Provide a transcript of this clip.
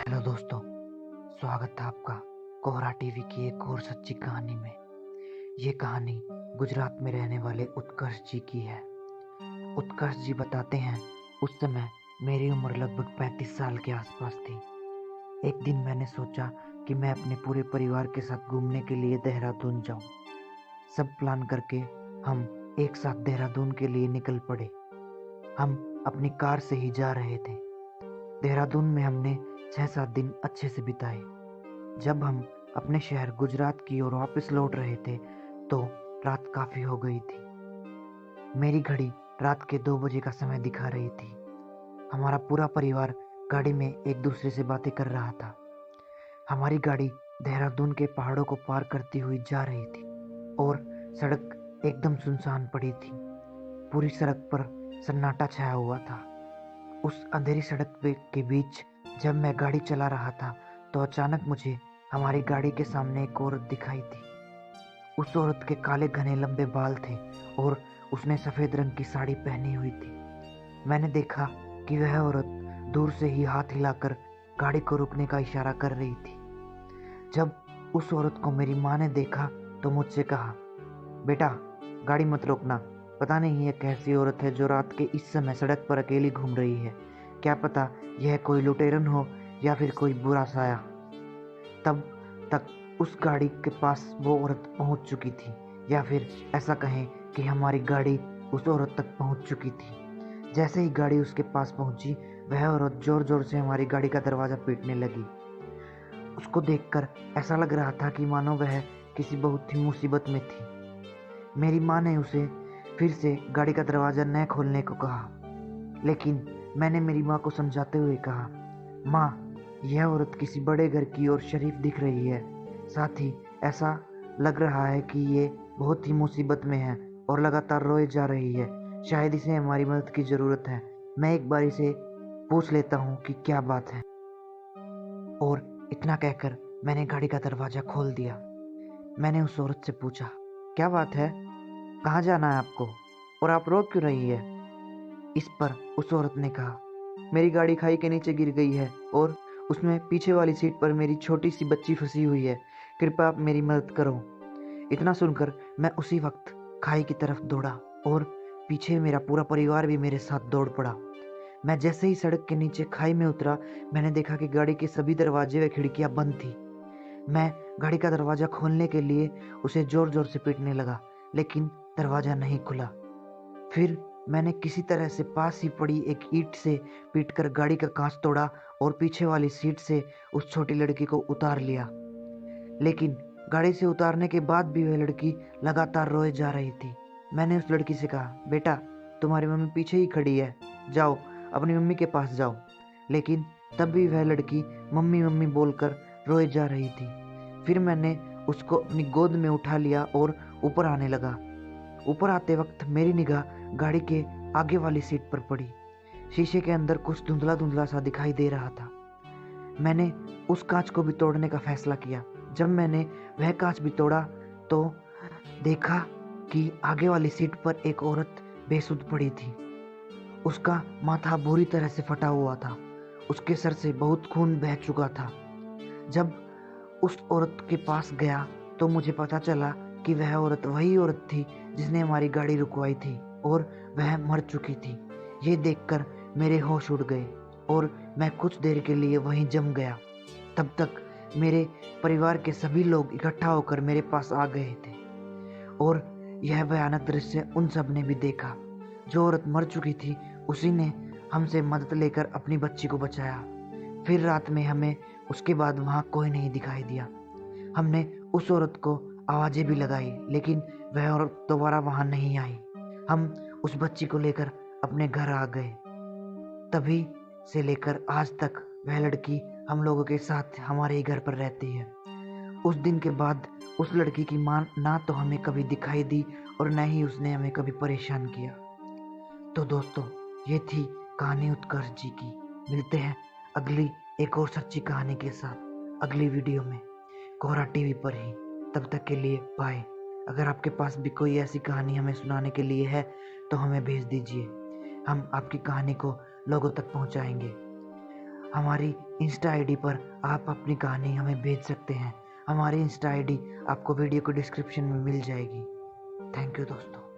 Hello दोस्तों, स्वागत है आपका कोहरा टीवी की एक और सच्ची कहानी में। ये कहानी गुजरात में रहने वाले उत्कर्ष जी की है। उत्कर्ष जी बताते हैं, उस समय मेरी उम्र लगभग 35 साल के आसपास थी। एक दिन मैंने सोचा कि मैं अपने पूरे परिवार के साथ घूमने के लिए देहरादून जाऊं। सब प्लान करके हम एक साथ देहरादून के लिए निकल पड़े। हम अपनी कार से ही जा रहे थे। देहरादून में हमने 6-7 दिन अच्छे से बिताए। जब हम अपने शहर गुजरात की ओर वापस लौट रहे थे तो रात काफी हो गई थी। मेरी घड़ी रात के 2 बजे का समय दिखा रही थी। हमारा पूरा परिवार गाड़ी में एक दूसरे से बातें कर रहा था। हमारी गाड़ी देहरादून के पहाड़ों को पार करती हुई जा रही थी और सड़क एकदम सुनसान पड़ी थी। पूरी सड़क पर सन्नाटा छाया हुआ था। उस अंधेरी सड़क के बीच जब मैं गाड़ी चला रहा था तो अचानक मुझे हमारी गाड़ी के सामने एक औरत दिखाई थी। उस औरत के काले घने लंबे बाल थे और उसने सफेद रंग की साड़ी पहनी हुई थी। मैंने देखा कि वह औरत दूर से ही हाथ हिलाकर गाड़ी को रुकने का इशारा कर रही थी। जब उस औरत को मेरी माँ ने देखा तो मुझसे कहा, बेटा गाड़ी मत रोकना, पता नहीं ये कैसी औरत है जो रात के इस समय सड़क पर अकेली घूम रही है। क्या पता यह कोई लुटेरन हो या फिर कोई बुरा साया। तब तक उस गाड़ी के पास वो औरत पहुंच चुकी थी, या फिर ऐसा कहें कि हमारी गाड़ी उस औरत तक पहुंच चुकी थी। जैसे ही गाड़ी उसके पास पहुंची, वह औरत जोर जोर से हमारी गाड़ी का दरवाजा पीटने लगी। उसको देखकर ऐसा लग रहा था कि मानो वह किसी बहुत ही मुसीबत में थी। मेरी माँ ने उसे फिर से गाड़ी का दरवाजा न खोलने को कहा, लेकिन मैंने मेरी माँ को समझाते हुए कहा, माँ यह औरत किसी बड़े घर की और शरीफ दिख रही है। साथ ही ऐसा लग रहा है कि ये बहुत ही मुसीबत में है और लगातार रोए जा रही है। शायद इसे हमारी मदद की ज़रूरत है। मैं एक बार इसे पूछ लेता हूँ कि क्या बात है। और इतना कहकर मैंने गाड़ी का दरवाज़ा खोल दिया। मैंने उस औरत से पूछा, क्या बात है, कहाँ जाना है आपको और आप रो क्यों रही है? इस पर उस औरत ने कहा, मेरी गाड़ी खाई के नीचे गिर गई है और उसमें पीछे वाली सीट पर मेरी छोटी सी बच्ची फंसी हुई है। कृपया आप मेरी मदद करो। इतना सुनकर मैं उसी वक्त खाई की तरफ दौड़ा और पीछे मेरा पूरा परिवार भी मेरे साथ दौड़ पड़ा। मैं जैसे ही सड़क के नीचे खाई में उतरा, मैंने देखा कि गाड़ी के सभी दरवाजे व खिड़कियां बंद थी। मैं गाड़ी का दरवाजा खोलने के लिए उसे जोर जोर से पीटने लगा, लेकिन दरवाजा नहीं खुला। फिर मैंने किसी तरह से पास ही पड़ी एक ईंट से पीटकर गाड़ी का कांच तोड़ा और पीछे वाली सीट से उस छोटी लड़की को उतार लिया। लेकिन गाड़ी से उतारने के बाद भी वह लड़की लगातार रोए जा रही थी। मैंने उस लड़की से कहा, बेटा तुम्हारी मम्मी पीछे ही खड़ी है, जाओ अपनी मम्मी के पास जाओ। लेकिन तब भी वह लड़की मम्मी मम्मी बोलकर रोए जा रही थी। फिर मैंने उसको अपनी गोद में उठा लिया और ऊपर आने लगा। ऊपर आते वक्त मेरी निगाह गाड़ी के आगे वाली सीट पर पड़ी। शीशे के अंदर कुछ धुंधला धुंधला सा दिखाई दे रहा था। मैंने उस कांच को भी तोड़ने का फैसला किया। जब मैंने वह कांच भी तोड़ा तो देखा कि आगे वाली सीट पर एक औरत बेसुध पड़ी थी। उसका माथा बुरी तरह से फटा हुआ था। उसके सर से बहुत खून बह चुका था। जब उस औरत के पास गया तो मुझे पता चला कि वह औरत वही औरत थी जिसने हमारी गाड़ी रुकवाई थी और वह मर चुकी थी। ये देखकर मेरे होश उड़ गए और मैं कुछ देर के लिए वहीं जम गया। तब तक मेरे परिवार के सभी लोग इकट्ठा होकर मेरे पास आ गए थे और यह भयानक दृश्य उन सब ने भी देखा। जो औरत मर चुकी थी उसी ने हमसे मदद लेकर अपनी बच्ची को बचाया। फिर रात में हमें उसके बाद वहाँ कोई नहीं दिखाई दिया। हमने उस औरत को आवाज़ें भी लगाई, लेकिन वह औरत दोबारा वहाँ नहीं आई। हम उस बच्ची को लेकर अपने घर आ गए। तभी से लेकर आज तक वह लड़की हम लोगों के साथ हमारे ही घर पर रहती है। उस दिन के बाद उस लड़की की माँ ना तो हमें कभी दिखाई दी और न ही उसने हमें कभी परेशान किया। तो दोस्तों, ये थी कहानी उत्कर्ष जी की। मिलते हैं अगली एक और सच्ची कहानी के साथ अगली वीडियो में, कोहरा टीवी पर ही। तब तक के लिए बाय। अगर आपके पास भी कोई ऐसी कहानी हमें सुनाने के लिए है तो हमें भेज दीजिए। हम आपकी कहानी को लोगों तक पहुंचाएंगे। हमारी इंस्टा आईडी पर आप अपनी कहानी हमें भेज सकते हैं। हमारी इंस्टा आईडी आपको वीडियो के डिस्क्रिप्शन में मिल जाएगी। थैंक यू दोस्तों।